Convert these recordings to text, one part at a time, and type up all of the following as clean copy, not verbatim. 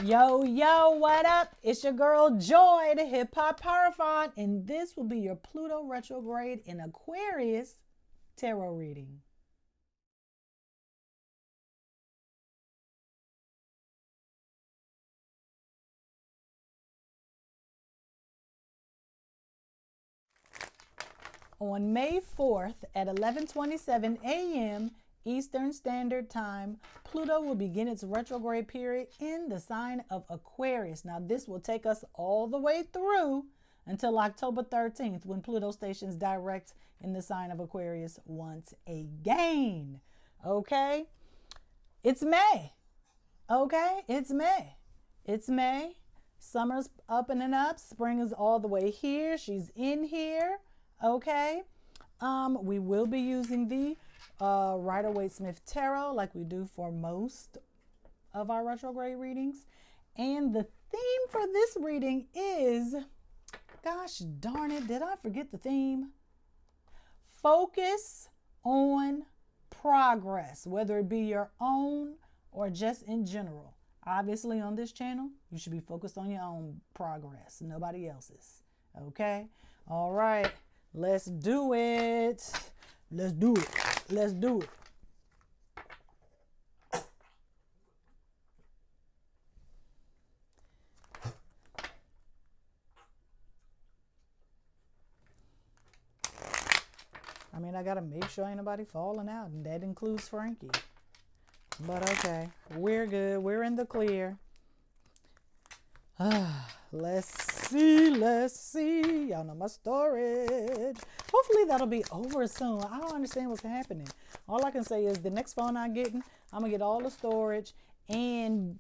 Yo, yo, what up? It's your girl Joy, the Hip Hop Parathon, and this will be your Pluto retrograde in Aquarius tarot reading. On May 4th at 11:27 a.m. Eastern Standard Time, Pluto will begin its retrograde period in the sign of Aquarius. Now, this will take us all the way through until October 13th when Pluto stations direct in the sign of Aquarius once again. Okay? It's May. Okay? It's May. It's May. Summer's up and up. Spring is all the way here. She's in here. Okay? We will be using the Rider-Waite-Smith Tarot like we do for most of our retrograde readings. And the theme for this reading is, gosh darn it, did I forget the theme? Focus on progress, whether it be your own or just in general. Obviously, on this channel, you should be focused on your own progress, nobody else's. Okay? All right, let's do it. Let's do it. Let's do it. I mean, I gotta make sure ain't nobody falling out, and that includes Frankie. But okay, we're good. We're in the clear. Let's see. Y'all know my storage. Hopefully that'll be over soon. I don't understand what's happening. All I can say is the next phone I'm getting, I'm gonna get all the storage and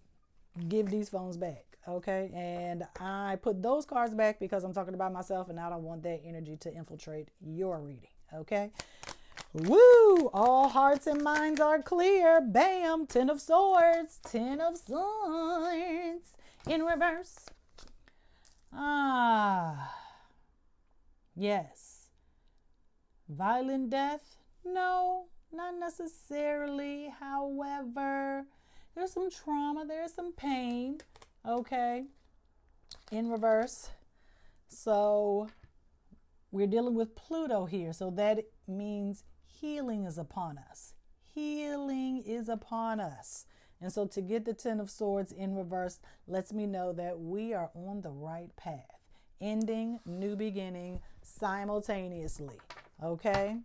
give these phones back. Okay, and I put those cards back because I'm talking about myself and I don't want that energy to infiltrate your reading. Okay. Woo! All hearts and minds are clear. Bam! 10 of Swords. 10 of Swords. In reverse. Yes. Violent death? No, not necessarily. However, there's some trauma. There's some pain. Okay. In reverse. So we're dealing with Pluto here. So that means healing is upon us. Healing is upon us. And so to get the 10 of Swords in reverse lets me know that we are on the right path. Ending, new beginning, simultaneously. Okay?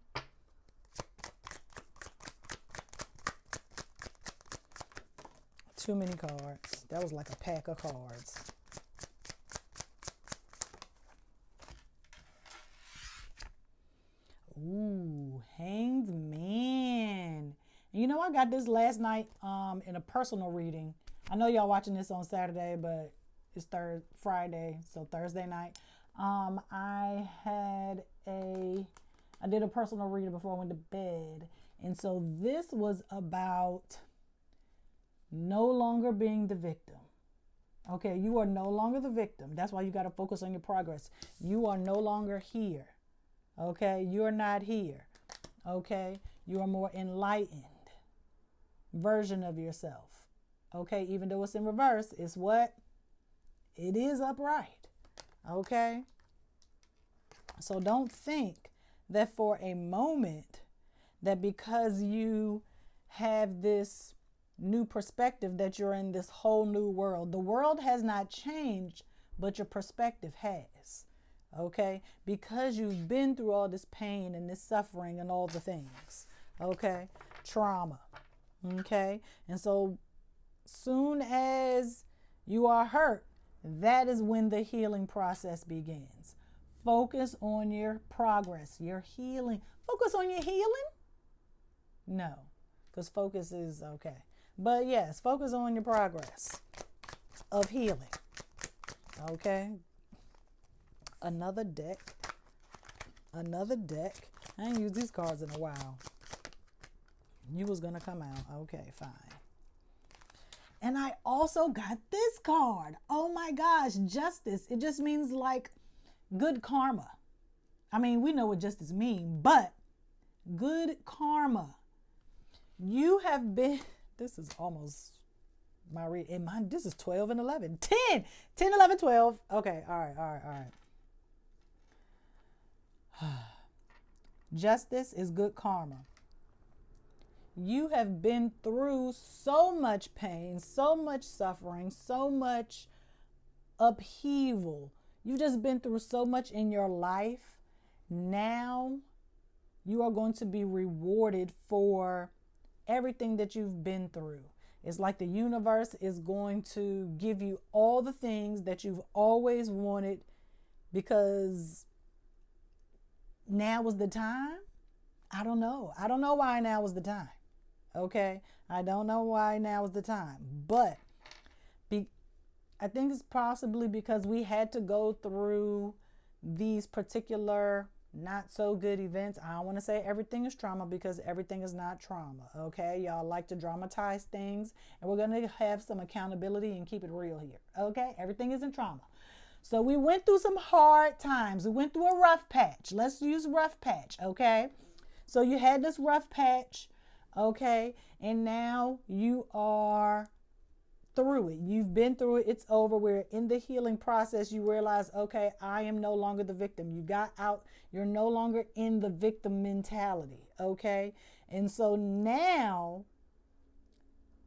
Too many cards. That was like a pack of cards. Ooh, Hanged Man. You know, I got this last night in a personal reading. I know y'all watching this on Saturday, but it's Friday, so Thursday night. I did a personal reading before I went to bed. And so this was about no longer being the victim. Okay, you are no longer the victim. That's why you got to focus on your progress. You are no longer here. Okay, you're not here. Okay, you are more enlightened version of yourself. Okay, even though it's in reverse, it's what? It is upright. Okay, so don't think that for a moment that because you have this new perspective that you're in this whole new world. The world has not changed, but your perspective has. Okay, because you've been through all this pain and this suffering and all the things. Okay, trauma. Okay, and so soon as you are hurt, that is when the healing process begins. Focus on your progress, your healing. Focus on your healing? No, because focus is okay. But yes, focus on your progress of healing. Okay. Another deck. I ain't used these cards in a while. You was going to come out. Okay, fine. And I also got this card. Oh my gosh, justice. It just means like good karma. I mean, we know what justice means, but good karma. You have been, this is almost my read. And mine, this is 12 and 11. 10, 10, 11, 12. Okay, all right. Justice is good karma. You have been through so much pain, so much suffering, so much upheaval. You've just been through so much in your life. Now you are going to be rewarded for everything that you've been through. It's like the universe is going to give you all the things that you've always wanted, because now was the time. I don't know why now was the time. Okay, I don't know why now is the time, but I think it's possibly because we had to go through these particular not so good events. I don't want to say everything is trauma, because everything is not trauma. Okay, y'all like to dramatize things, and we're going to have some accountability and keep it real here. Okay, everything isn't trauma. So we went through some hard times. We went through a rough patch. Let's use rough patch. Okay, so you had this rough patch. Okay, and now you are through it. You've been through it. It's over. We're in the healing process. You realize, okay, I am no longer the victim. You got out. You're no longer in the victim mentality. Okay, and so now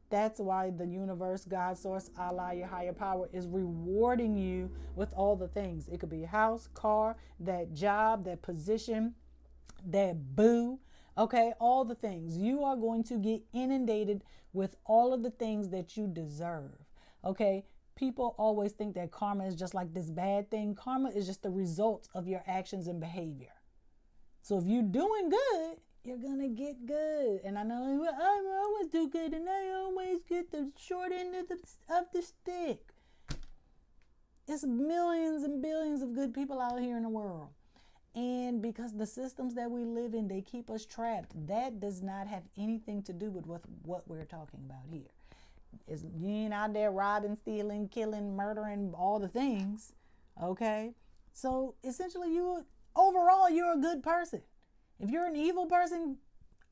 that's why the universe, God, source, Allah, your higher power is rewarding you with all the things. It could be a house, car, that job, that position, that boo. Okay, all the things. You are going to get inundated with all of the things that you deserve. Okay, people always think that karma is just like this bad thing. Karma is just the result of your actions and behavior. So if you're doing good, you're going to get good. And I know I always do good, and I always get the short end of the stick. It's millions and billions of good people out here in the world. And because the systems that we live in, they keep us trapped. That does not have anything to do with what we're talking about here. You ain't out there robbing, stealing, killing, murdering, all the things. Okay? So essentially, overall, you're a good person. If you're an evil person,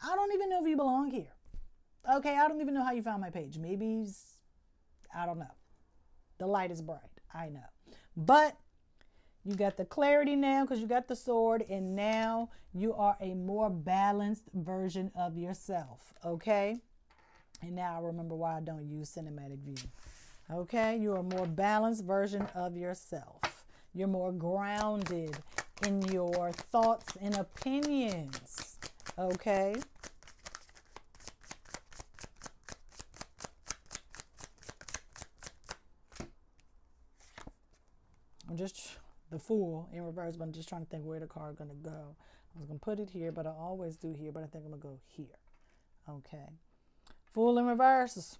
I don't even know if you belong here. Okay? I don't even know how you found my page. Maybe, I don't know. The light is bright. I know. But you got the clarity now because you got the sword, and now you are a more balanced version of yourself. Okay? And now I remember why I don't use cinematic view. Okay? You're a more balanced version of yourself. You're more grounded in your thoughts and opinions. Okay? I'm just the Fool in reverse, but I'm just trying to think where the card is going to go. I was going to put it here, but I always do here, but I think I'm going to go here. Okay. Fool in reverse.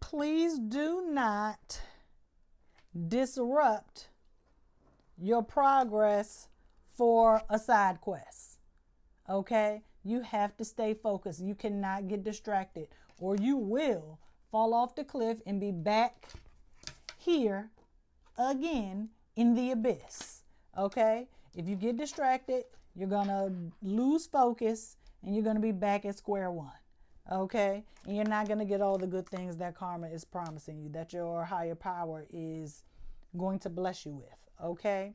Please do not disrupt your progress for a side quest. Okay? You have to stay focused. You cannot get distracted, or you will fall off the cliff and be back here again in the abyss. Okay? If you get distracted, you're going to lose focus and you're going to be back at square one. Okay? And you're not going to get all the good things that karma is promising you, that your higher power is going to bless you with. Okay?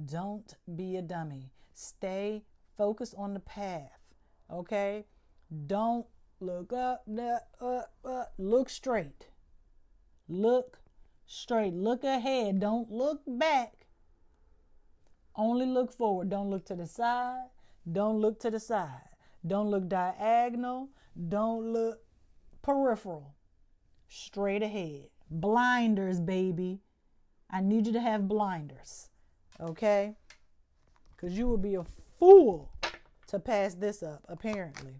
Don't be a dummy. Stay focused on the path. Okay? Don't look up, look straight. Look straight. Look ahead. Don't look back. Only look forward. Don't look to the side. Don't look to the side. Don't look diagonal. Don't look peripheral. Straight ahead. Blinders, baby. I need you to have blinders. Okay? Because you will be a fool to pass this up, apparently.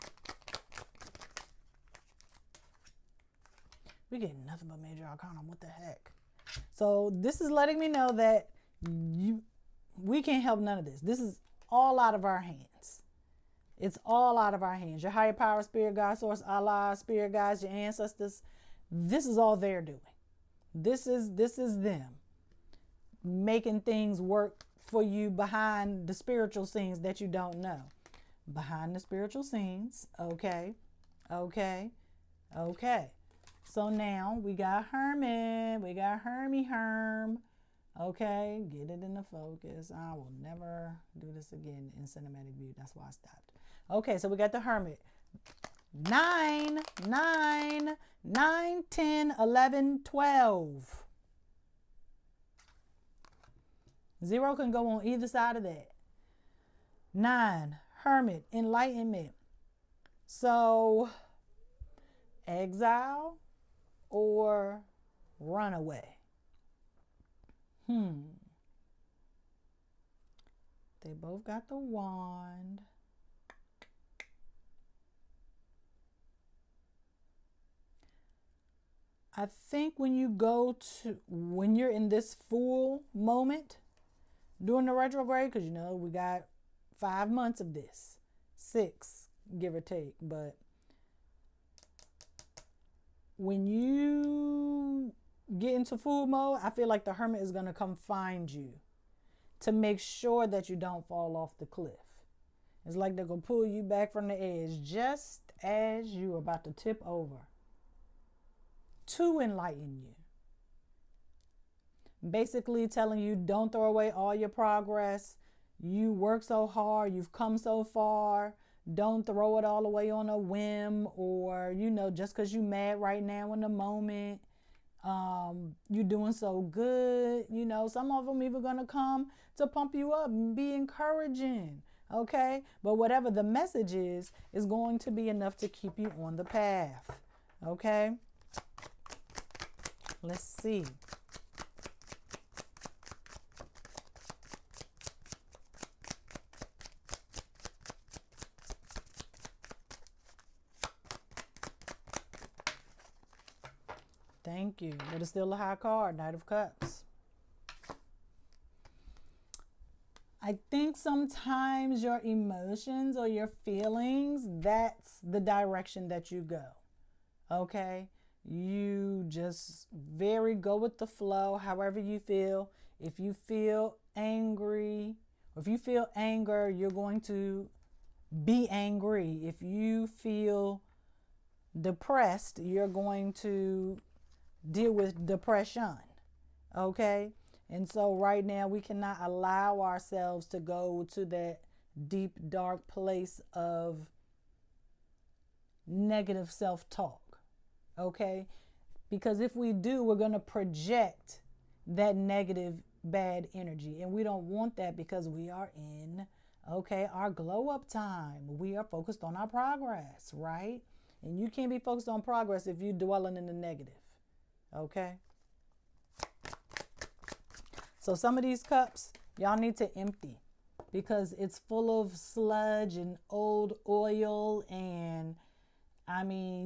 We're getting nothing but major arcana. What the heck? So this is letting me know that we can't help none of this. This is all out of our hands. It's all out of our hands. Your higher power, spirit, God, source, Allah, spirit guides, your ancestors. This is all they're doing. This is them making things work for you behind the spiritual scenes that you don't know. behind the spiritual scenes. Okay. Okay. Okay. So now we got Hermit. We got Herm. Okay. Get it in the focus. I will never do this again in cinematic view. That's why I stopped. Okay. So we got the Hermit. 9, 10, 11, 12. 0 can go on either side of that. 9, Hermit, enlightenment. So, exile or runaway? They both got the wand. I think when you're in this full moment during the retrograde, because we got 5 months of this, 6, give or take, but when you get into full mode, I feel like the Hermit is going to come find you to make sure that you don't fall off the cliff. It's like they're going to pull you back from the edge just as you're about to tip over to enlighten you. Basically telling you, don't throw away all your progress. You work so hard, you've come so far. Don't throw it all away on a whim, or just because you're mad right now in the moment. You're doing so good. Some of them even gonna come to pump you up and be encouraging. Okay, but whatever the message is going to be enough to keep you on the path. Okay, let's see. Thank you. But it's still a high card, Knight of Cups. I think sometimes your emotions or your feelings, that's the direction that you go. Okay? You just go with the flow, however you feel. If you feel angry, or if you feel anger, you're going to be angry. If you feel depressed, you're going to deal with depression. Okay? And so right now we cannot allow ourselves to go to that deep, dark place of negative self-talk. Okay? Because if we do, we're going to project that negative, bad energy. And we don't want that, because we are in, our glow up time. We are focused on our progress, right? And you can't be focused on progress if you're dwelling in the negative. Okay? So some of these cups, y'all need to empty, because it's full of sludge and old oil, and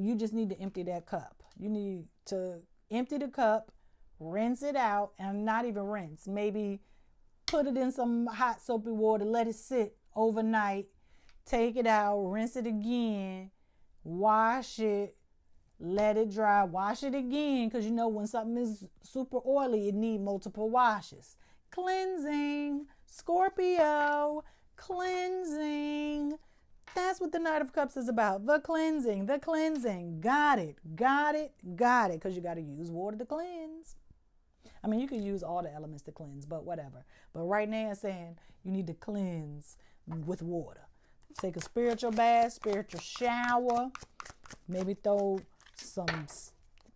you just need to empty that cup. You need to empty the cup, rinse it out, and not even rinse. Maybe put it in some hot soapy water, let it sit overnight, take it out, rinse it again, wash it, let it dry, wash it again, because when something is super oily, it needs multiple washes. Cleansing, Scorpio, cleansing. That's what the Knight of Cups is about. The cleansing. Got it. Because you got to use water to cleanse. You can use all the elements to cleanse, but whatever. But right now it's saying you need to cleanse with water. Take a spiritual bath, spiritual shower. Maybe throw some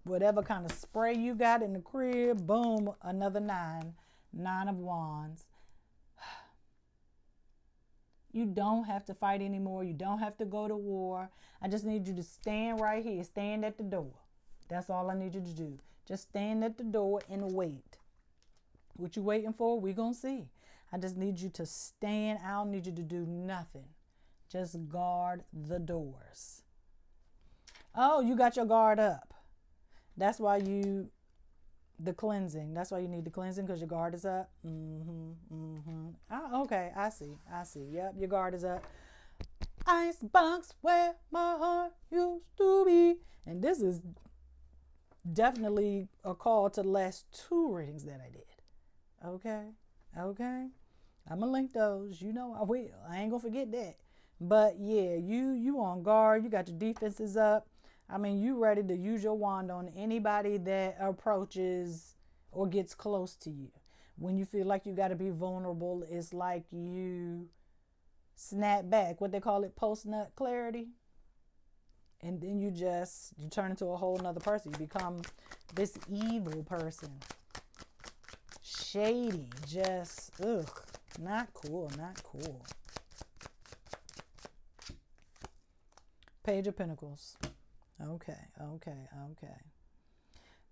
whatever kind of spray you got in the crib. Boom, another 9 of Wands. You don't have to fight anymore. You don't have to go to war. I just need you to stand right here. Stand at the door. That's all I need you to do. Just stand at the door and wait. What you waiting for? We gonna see. I just need you to stand. I don't need you to do nothing. Just guard the doors. Oh, you got your guard up. That's why the cleansing. That's why you need the cleansing, because your guard is up. Oh, okay, I see. Yep, your guard is up. Icebox where my heart used to be. And this is definitely a call to the last 2 readings that I did. Okay. I'm going to link those. I will. I ain't going to forget that. But yeah, you on guard. You got your defenses up. I mean, you ready to use your wand on anybody that approaches or gets close to you. When you feel like you got to be vulnerable, it's like you snap back. What they call it, post nut clarity. And then you turn into a whole nother person. You become this evil person. Shady. Just, ugh. Not cool. Not cool. Page of Pentacles. Okay.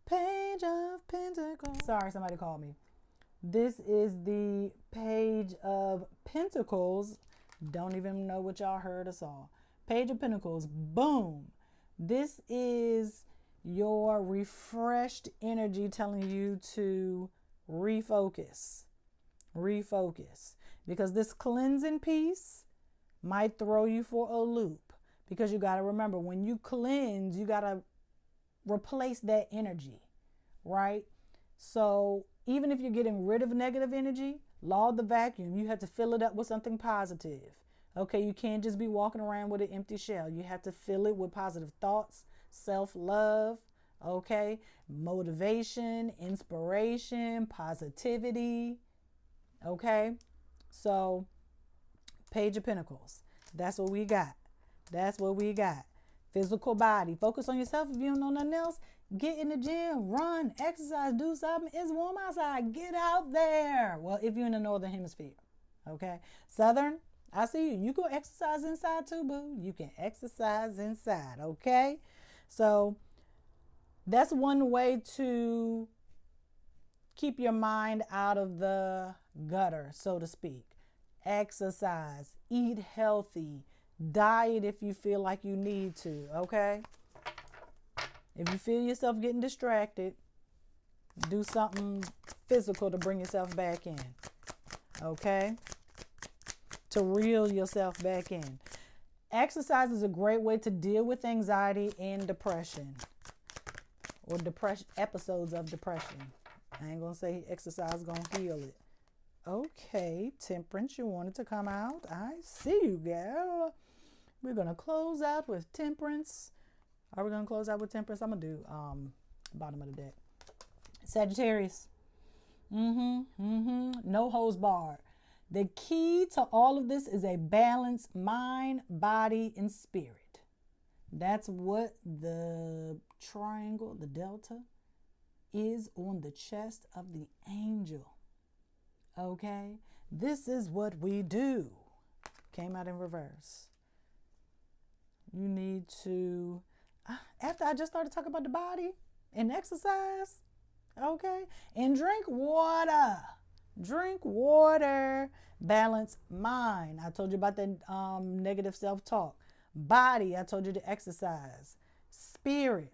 Page of Pentacles. Sorry, somebody called me. This is the Page of Pentacles. Don't even know what y'all heard or saw. Page of Pentacles. Boom. This is your refreshed energy telling you to refocus. Refocus. Because this cleansing piece might throw you for a loop. Because you got to remember, when you cleanse, you got to replace that energy, right? So even if you're getting rid of negative energy, law of the vacuum, you have to fill it up with something positive. Okay, you can't just be walking around with an empty shell. You have to fill it with positive thoughts, self-love, okay, motivation, inspiration, positivity, okay? So, Page of Pentacles, that's what we got. That's what we got. Physical body. Focus on yourself. If you don't know nothing else, get in the gym, run, exercise, do something. It's warm outside. Get out there. Well, if you're in the northern hemisphere, okay? Southern, I see you. You can exercise inside too, boo. You can exercise inside, okay? So that's one way to keep your mind out of the gutter, so to speak. Exercise, eat healthy, diet if you feel like you need to, okay? If you feel yourself getting distracted, do something physical to bring yourself back in, okay? To reel yourself back in. Exercise is a great way to deal with anxiety and depression, or episodes of depression. I ain't gonna say exercise gonna heal it. Okay, Temperance, you wanted to come out. I see you, girl. We're gonna close out with Temperance. Are we gonna close out with Temperance? I'm gonna do bottom of the deck. Sagittarius. No holds barred. The key to all of this is a balanced mind, body, and spirit. That's what the triangle, the delta, is on the chest of the angel. Okay? This is what we do. Came out in reverse. You need to, after I just started talking about the body and exercise, okay? And drink water. Drink water. Balance mind. I told you about the negative self-talk. Body, I told you to exercise. Spirit.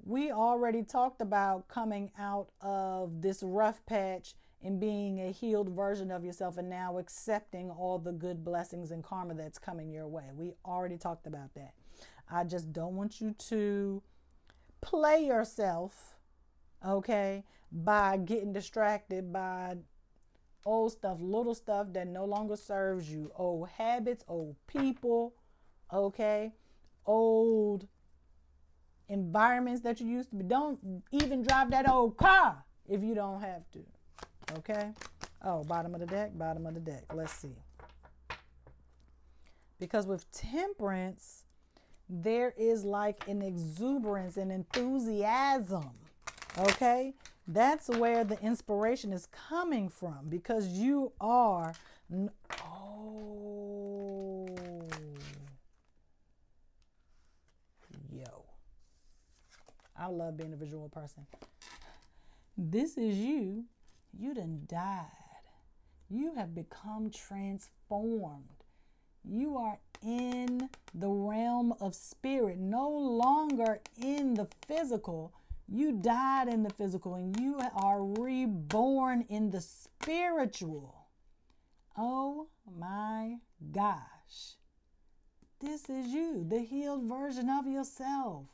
We already talked about coming out of this rough patch and being a healed version of yourself, and now accepting all the good blessings and karma that's coming your way. We already talked about that. I just don't want you to play yourself, okay, by getting distracted by old stuff, little stuff that no longer serves you. Old habits, old people, okay, old environments that you used to be. Don't even drive that old car if you don't have to. Okay. Oh, bottom of the deck. Let's see. Because with Temperance, there is like an exuberance and enthusiasm. Okay. That's where the inspiration is coming from, because you are. Oh. Yo. I love being a visual person. This is you. You done died. You have become transformed. You are in the realm of spirit, no longer in the physical. You died in the physical and you are reborn in the spiritual. Oh my gosh. This is you, the healed version of yourself.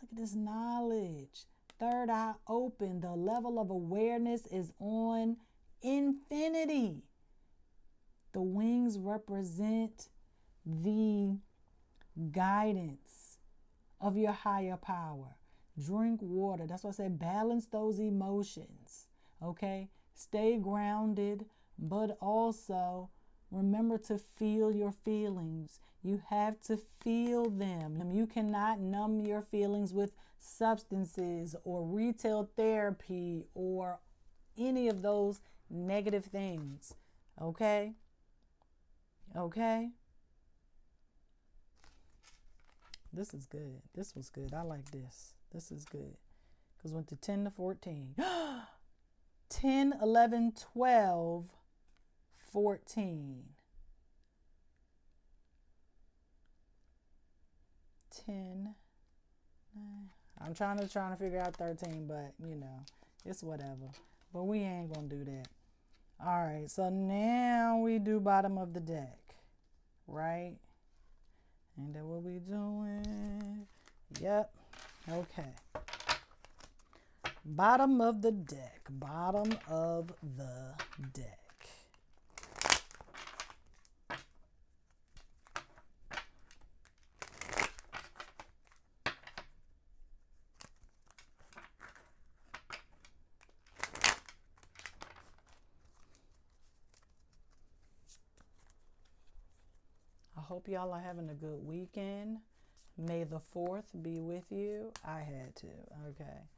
Look at this knowledge. Third eye open. The level of awareness is on infinity. The wings represent the guidance of your higher power. Drink water. That's why I say balance those emotions. Okay? Stay grounded, but also remember to feel your feelings. You have to feel them. You cannot numb your feelings with substances or retail therapy or any of those negative things. Okay? Okay? This is good. This was good. I like this. This is good. Because went to 10 to 14. 10, 11, 12, 14. 10, 9. I'm trying to figure out 13, but you know, it's whatever. But we ain't gonna do that. All right, so now we do bottom of the deck, right? Ain't that what we doing? Yep. Okay. Bottom of the deck. Bottom of the deck. I hope y'all are having a good weekend. May the 4th be with you. I had to. Okay.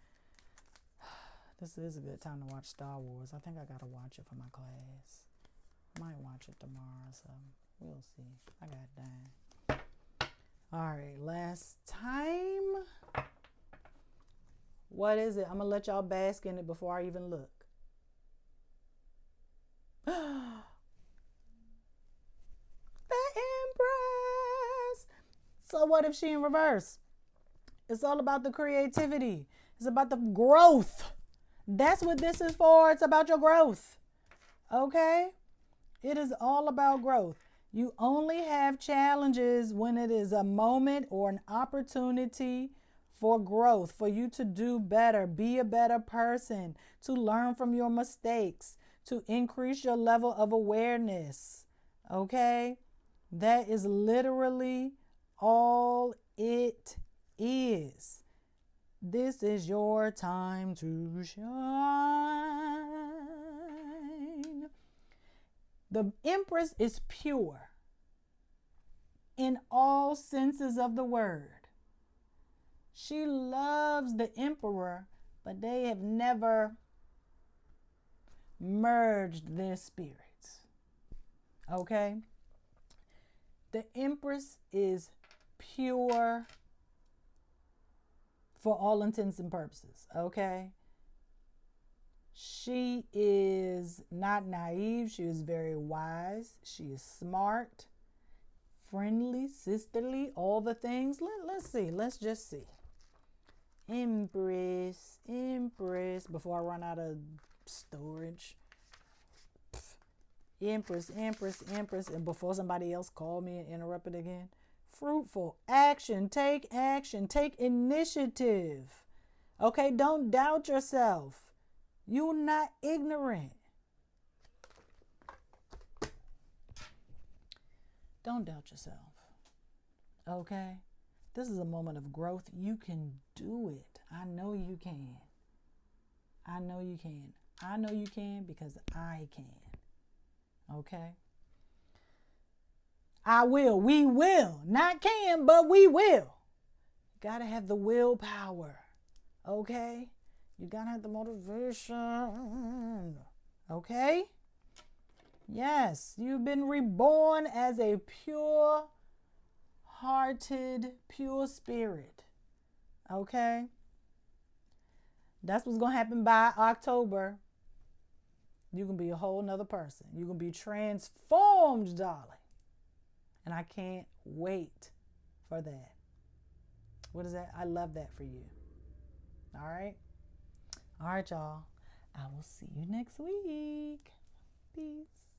This is a good time to watch Star Wars. I think I got to watch it for my class. Might watch it tomorrow, so we'll see. I got time. All right, last time. What is it? I'm going to let y'all bask in it before I even look. The Empress. So what if she in reverse? It's all about the creativity. It's about the growth. That's what this is for. It's about your growth. Okay? It is all about growth. You only have challenges when it is a moment or an opportunity for growth, for you to do better, be a better person, to learn from your mistakes, to increase your level of awareness. Okay? That is literally all it is. This is your time to shine. The Empress is pure in all senses of the word. She loves the Emperor, but they have never merged their spirits. Okay? The Empress is pure for all intents and purposes, okay? She is not naive. She is very wise. She is smart, friendly, sisterly, all the things. Let's see. Let's just see. Empress, Empress, before I run out of storage. Empress, Empress, Empress, and before somebody else called me and interrupted again. Fruitful action, take initiative. Okay, don't doubt yourself. You're not ignorant. Don't doubt yourself. Okay? This is a moment of growth. You can do it. I know you can. I know you can. I know you can because I can. Okay? I will. We will. Not can, but we will. Gotta have the willpower. Okay? You gotta have the motivation. Okay? Yes, you've been reborn as a pure-hearted, pure spirit. Okay? That's what's gonna happen by October. You can be a whole nother person. You can be transformed, darling. And I can't wait for that. What is that? I love that for you. All right? All right, y'all. I will see you next week. Peace.